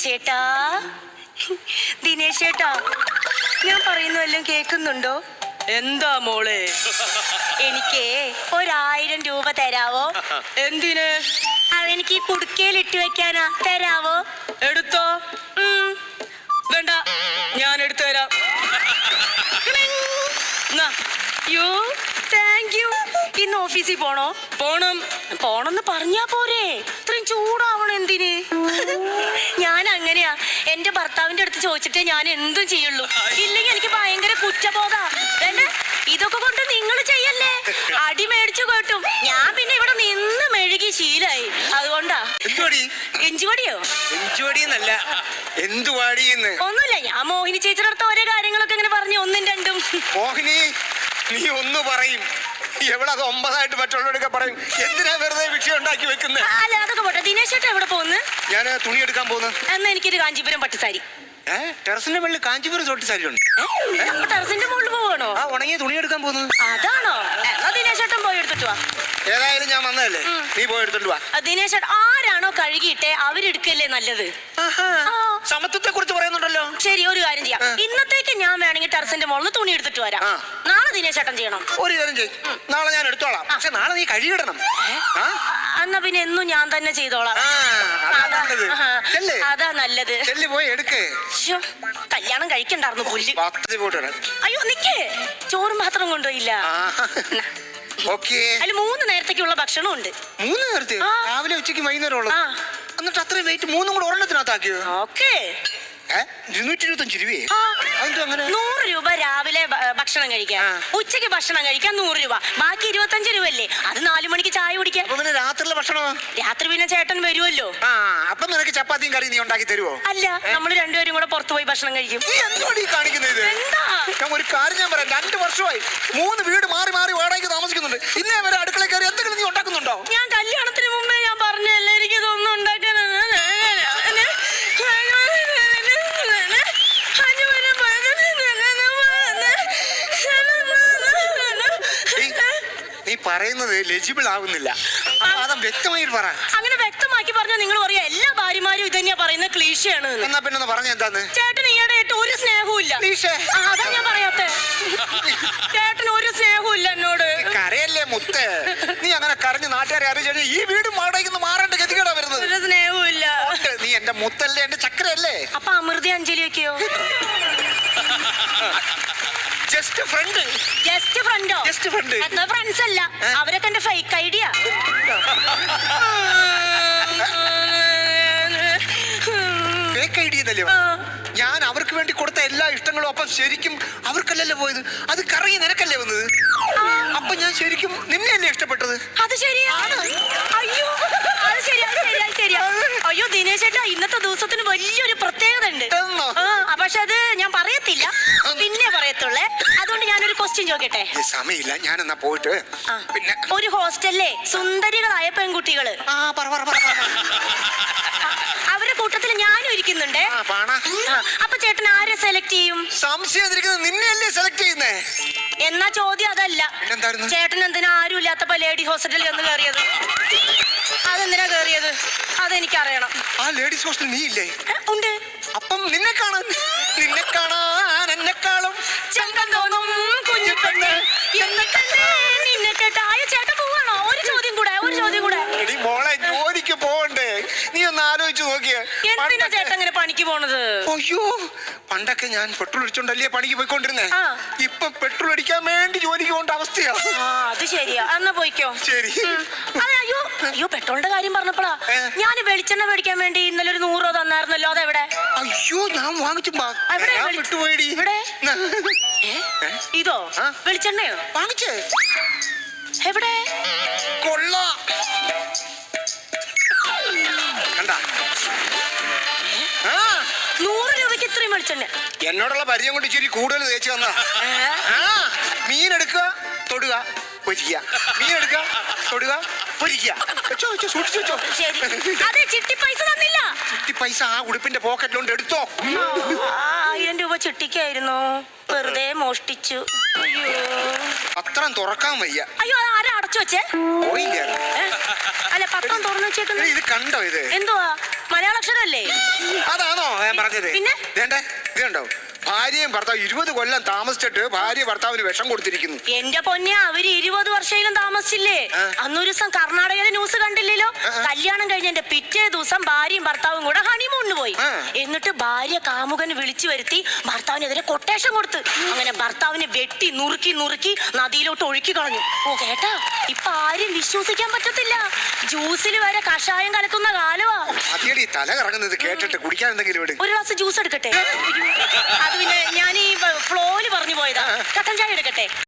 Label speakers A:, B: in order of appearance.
A: ദിനേശേട്ടാ, ദിനേശേട്ടാ, ഞാൻ പറയുന്ന വല്ലതും കേൾക്കുന്നുണ്ടോ?
B: എന്താ മോളെ?
A: എനിക്ക് 1000 രൂപ തരാവോ?
B: എന്തിന്?
A: അതെനിക്ക് ഈ കുടുക്കയിൽ ഇട്ട് വെക്കാനാ. തരാവോ?
B: എടുത്തോ. വേണ്ട, ഞാൻ എടുത്തു തരാം.
A: യോ, താങ്ക് യു. ഇന്ന് ഓഫീസിൽ പോണോ? പോണെന്ന് പറഞ്ഞാ പോരെ? ഇത്രയും ചൂടാവണം എന്തിന്? ഞാൻ അങ്ങനെയാ, എന്റെ ഭർത്താവിന്റെ അടുത്ത് ചോദിച്ചിട്ടേ ഞാൻ എന്തും ചെയ്യുള്ളൂ. ഇല്ലെങ്കിൽ എനിക്ക് ഭയങ്കര കുറ്റബോധാ. വേണ്ട, ഇതൊക്കെ കൊണ്ട് നിങ്ങൾ ചെയ്യല്ലേ, അടി മേടിച്ചു കേട്ടും. ഞാൻ പിന്നെ ഇവിടെ നിന്ന് മെഴുകി ശീലായി. അതുകൊണ്ടാ. എഞ്ചുവടിയോ? ഒന്നുമില്ല, ഞാൻ മോഹിനി ചേച്ചിയുടെ അടുത്ത് ഓരോ കാര്യങ്ങളൊക്കെ ഇങ്ങനെ പറഞ്ഞു, ഒന്നും രണ്ടും.
C: മോഹിനി, നീ ഒന്ന് പറയും, എവളത് 9 മറ്റുള്ളവരൊക്കെ പറയും. എന്തിനാ വെറുതെ വിഷയം ഉണ്ടാക്കി വെക്കുന്നത്?
A: അല്ല, അതൊക്കെ പോട്ടെ. ദിനേശേട്ടാ എവിടെ പോകുന്നു?
C: ഞാൻ തുണി എടുക്കാൻ പോകുന്നു.
A: എന്നാ എനിക്കൊരു കാഞ്ചീപുരം പട്ടുസാരി.
C: ടെറസിന്റെ മുകളിൽ കാഞ്ചീപുരം സോട്ട് സാരി ഉണ്ട്.
A: ടെറസിന്റെ മുകളിൽ പോവാണോ?
C: ആ, ഉണങ്ങിയ തുണി എടുക്കാൻ പോകുന്നു.
A: അതാണോ? എന്നാ ദിനേശേട്ടൻ പോയി എടുത്തിട്ട് വാ.
C: ഏതായാലും ഞാൻ വന്നതല്ലേ, നീ പോയി എടുത്തോണ്ട് വാ.
A: ദിനേശേട്ടൻ ആരാണോ കഴുകിയിട്ടെ അവരെടുക്കല്ലേ നല്ലത്.
C: സമത്വത്തെ കുറിച്ച് പറയുന്നുണ്ടല്ലോ.
A: ശരി, ഒരു കാര്യം ചെയ്യാം. ഇന്നത്തേക്ക് ഞാൻ വേണമെങ്കിൽ ടെറസിന്റെ മുകളിൽ തുണി എടുത്തിട്ട് വരാം. നാളെ ദിനേശേട്ടൻ ചെയ്യണം.
C: ഒരു കാര്യം ചെയ്യും, നാളെ ഞാൻ എടുത്തോളാം. പക്ഷെ നാളെ നീ കഴുകിടണം.
A: എന്നാ പിന്നെ എന്നും ഞാൻ തന്നെ ചെയ്തോളാം. അതാ നല്ലത്.
C: പോയി എടുക്ക്.
A: കല്യാണം കഴിക്കണ്ടായിരുന്നു പുല്ല്.
C: പോയിട്ട്
A: അയ്യോ, നിക്കേ, ചോറ് മാത്രം കൊണ്ടുപോയില്ല. അതിൽ 3 നേരത്തേക്കുള്ള ഭക്ഷണം ഉണ്ട്.
C: 3 നേരത്തെ? രാവിലെ, ഉച്ചയ്ക്ക്, വൈകുന്നേരം ഉള്ളത്. എന്നിട്ട് അത്രയും വെയിറ്റ് 3 കൂടെ ഒരെണ്ണത്തിനകത്താക്കിയോ?
A: ഓക്കേ.
C: 225 രൂപയെ?
A: 100 രൂപ രാവിലെ ഭക്ഷണം കഴിക്കാൻ, ഉച്ചയ്ക്ക് ഭക്ഷണം കഴിക്കാൻ 100 രൂപ, ബാക്കി 25 രൂപയല്ലേ. അത് 4 മണിക്ക് ചായ കുടിക്കാൻ.
C: പിന്നെ രാത്രിയിലെ ഭക്ഷണമോ? രാത്രി
A: പിന്നെ ചേട്ടൻ വരുമല്ലോ.
C: അപ്പൊ നിനക്ക് ചപ്പാത്തിയും കറി നീ ഉണ്ടാക്കി തരുമോ?
A: അല്ല, നമ്മൾ രണ്ടുപേരും കൂടെ പുറത്തു പോയി ഭക്ഷണം കഴിക്കും.
C: കാണിക്കുന്നത് ഞാൻ ഒരു കാര്യം ഞാൻ പറയാം. 2 വർഷമായി 3 വീട് മാറി മാറി വാടകയ്ക്ക് താമസിക്കുന്നുണ്ട്. ഇന്നേ വരെ അടുക്കള കയറി എന്തെങ്കിലും നീ ഉണ്ടാക്കുന്നുണ്ടോ?
A: ഞാൻ കല്യാണത്തിന് മുമ്പേ ഞാൻ പറഞ്ഞല്ലേ എനിക്കിതൊന്നും ഉണ്ടാക്കാൻ.
C: നീ പറയുന്നത് ലെജിബിൾ ആവുന്നില്ല. വ്യക്തമായിട്ട് പറ.
A: അങ്ങനെ വ്യക്തമാക്കി പറഞ്ഞാൽ നിങ്ങൾ പറയാ എല്ലാ ഭാര്യമാരും ഇത് തന്നെയാ പറയുന്നത്, ക്ലീശയാണ്.
C: എന്നാ പിന്നെ പറഞ്ഞ എന്താന്ന്?
A: ചേട്ടന് ഈയിടെ ആയിട്ട് ഒരു സ്നേഹവും ഇല്ല. അതാ ഞാൻ പറയാത്തെ. ചേട്ടന് ഒരു സ്നേഹവും ഇല്ല എന്നോട്.
C: കരയല്ലേ മുത്ത്, നീ അങ്ങനെ കരഞ്ഞ് നാട്ടുകാരെ അറിയിച്ചു ഈ വീട് വാടകയ്ക്ക് മാറേണ്ട ഗതികേടാ വരുന്നത്.
A: ഒരു സ്നേഹവും ഇല്ല.
C: നീ എന്റെ മുത്തല്ലേ, എന്റെ ചക്രയല്ലേ.
A: അപ്പൊ അമൃത അഞ്ജലി ഒക്കെയോ?
C: Just friend.
A: എന്നാ ഫ്രണ്ട്സ് അല്ല, അവരൊക്കെ എന്റെ ഫേക്ക് ഐഡിയ.
C: ഫേക്ക് ഐഡിയ തന്നെ. ഞാൻ അവർക്ക് വേണ്ടി കൊടുത്ത എല്ലാ ഇഷ്ടങ്ങളും അപ്പം ശരിക്കും അവർക്കല്ലല്ലോ പോയത്, അത് കറങ്ങി നിനക്കല്ലേ വന്നത്. അപ്പൊ ഞാൻ ശരിക്കും നിന്നെയല്ലേ ഇഷ്ടപ്പെട്ടത്.
A: അത് ശരിയാണ്. അയ്യോ, അത് ശരിയാ. അയ്യോ ദിനേശേട്ടാ, ഇന്നത്തെ ദിവസത്തിന് വലിയൊരു പ്രത്യേകത ഉണ്ട്. പക്ഷെ അത് ഞാൻ പറയത്തില്ല, പിന്നെ പറയത്തുള്ളേ. അതുകൊണ്ട് ഞാനൊരു ക്വസ്റ്റ്യൻ ചോദിക്കട്ടെ?
C: സമയമില്ല, ഞാൻ എന്നാ പോയിട്ട്. പിന്നെ
A: ഒരു ഹോസ്റ്റലിലെ സുന്ദരികളായ പെൺകുട്ടികള്, അവരുടെ കൂട്ടത്തിൽ ഞാനും ഇരിക്കുന്നുണ്ട്. അപ്പൊ ചേട്ടൻ ആരെ സെലക്ട് ചെയ്യും?
C: സംശയം നിന്നെയല്ലേ സെലക്ട് ചെയ്യുന്നേ.
A: എന്നാ ചോദ്യം അതല്ല, ചേട്ടൻ എന്തിനാ ആരും ഇല്ലാത്തപ്പോ ലേഡി ഹോസ്പിറ്റലിൽ ഒന്ന് കയറിയത്? അതെന്തിനാ കയറിയത്? അതെനിക്കറിയണം.
C: ആ ലേഡീസ് ഹോസ്റ്റൽ നീ ഇല്ലേ?
A: ഉണ്ട്.
C: അപ്പം നിന്നെ കാണാൻ എന്നെക്കാളും
A: ചന്തം തോന്നും കുഞ്ഞു പെണ്ണ് എന്നിട്ടല്ലേ നിന്നെ കേട്ടായ ചേട്ടൻ പോവാണോ? ഒരു ചോദ്യം കൂടെ.
C: മോളെ, ജോലിക്ക് പോകണ്ടേ? നീ ഒന്ന് ആലോചിച്ച് നോക്കിയേ.
A: എന്തിനാ ചേട്ടൻ അങ്ങനെ പണിക്ക് പോണത്?
C: അയ്യോ, പണ്ടൊക്കെ ഞാൻ പെട്രോൾ അടിച്ചോണ്ടല്ലേ പണിക്ക് പോയിക്കൊണ്ടിരുന്നേ. ഇപ്പൊ പെട്രോൾ അടിക്കാൻ വേണ്ടി ജോലിക്ക് പോകേണ്ട അവസ്ഥയാ.
A: അത് ശരിയാ, എന്നാ പോയിക്കോ.
C: ശരി.
A: അയ്യോ, പെട്രോളിന്റെ കാര്യം പറഞ്ഞപ്പോഴാ, ഞാൻ വെളിച്ചെണ്ണ മേടിക്കാൻ വേണ്ടി ഇന്നലെ ഒരു 100 രൂപ തന്നായിരുന്നല്ലോ, അതെവിടെ?
C: അയ്യോ, ഞാൻ വാങ്ങിച്ചു വിട്ടുപോയി.
A: ഇതോ വെളിച്ചെണ്ണയോ?
C: വാങ്ങിച്ചേ.
A: എവിടെ?
C: കൊള്ള കണ്ട.
A: 100 രൂപയ്ക്ക് ഇത്രയും വെളിച്ചെണ്ണ?
C: എന്നോടുള്ള പരിചയം കൊണ്ട് ഇച്ചിരി കൂടുതൽ തേച്ച് തന്നാ. മീൻ എടുക്കുക, തൊടുക, പൊരിക്കുക. മീൻ എടുക്കുക, തൊടുക, പൊരിക്കുക. സൂക്ഷിച്ചു വെച്ചോ.
A: ചിട്ടി പൈസ തന്നില്ല.
C: ചിട്ടി പൈസ ആ ഉടുപ്പിന്റെ പോക്കറ്റിലോണ്ട് എടുത്തോ.
A: 1000 രൂപ ചിട്ടിക്കായിരുന്നു, വെറുതെ മോഷ്ടിച്ചു. അയ്യോ,
C: പത്രം തുറക്കാൻ വയ്യ.
A: അയ്യോ, ആരാ അടച്ചു വെച്ചേ?
C: അല്ല,
A: പത്രം തുറന്നു വെച്ചേക്കുന്നത്.
C: ഇത് കണ്ടോ? ഇത്
A: എന്തുവാ? മലയാള അക്ഷരല്ലേ?
C: അതാണോ അതെ അതെ
A: പിന്നെ?
C: വേണ്ടേ ഇതുണ്ടോ ഭാര്യയും ഭർത്താവ് 20 കൊല്ലം താമസിച്ചിട്ട് ഭാര്യ ഭർത്താവിന് വിഷം കൊടുത്തിരിക്കുന്നു.
A: എന്റെ പൊന്നെ, അവര് 20 വർഷയിലും താമസിച്ചില്ലേ? അന്നൊരു ദിവസം കർണാടകയിലെ ന്യൂസ് കണ്ടില്ലല്ലോ? കല്യാണം കഴിഞ്ഞ പിറ്റേ ദിവസം ഭാര്യയും ഭർത്താവും കൂടെ ഹണിമൂണിന് പോയി. എന്നിട്ട് ഭാര്യ കാമുകന് വിളിച്ചു വരുത്തി ഭർത്താവിനെതിരെ കൊട്ടേഷൻ കൊടുത്ത്. അങ്ങനെ ഭർത്താവിനെ വെട്ടി നുറുക്കി നുറുക്കി നദിയിലോട്ട് ഒഴുക്കി കളഞ്ഞു. ചേട്ടാ, ഇപ്പൊ ആരും വിശ്വസിക്കാൻ പറ്റത്തില്ല. ജ്യൂസിൽ വരെ കഷായം കലക്കുന്ന കാലവാ.
C: അതിയടി തല കറങ്ങുന്നത് കേട്ടിട്ട് കുടിക്കാൻ എന്തെങ്കിലും ഇവിടെ.
A: ഒരു ഗ്ലാസ് ജ്യൂസ് എടുക്കട്ടെ? അത് പിന്നെ ഞാൻ ഈ ഫ്ലോയില് പറഞ്ഞു പോയതാ. കട്ടൻ ചായ എടുക്കട്ടെ?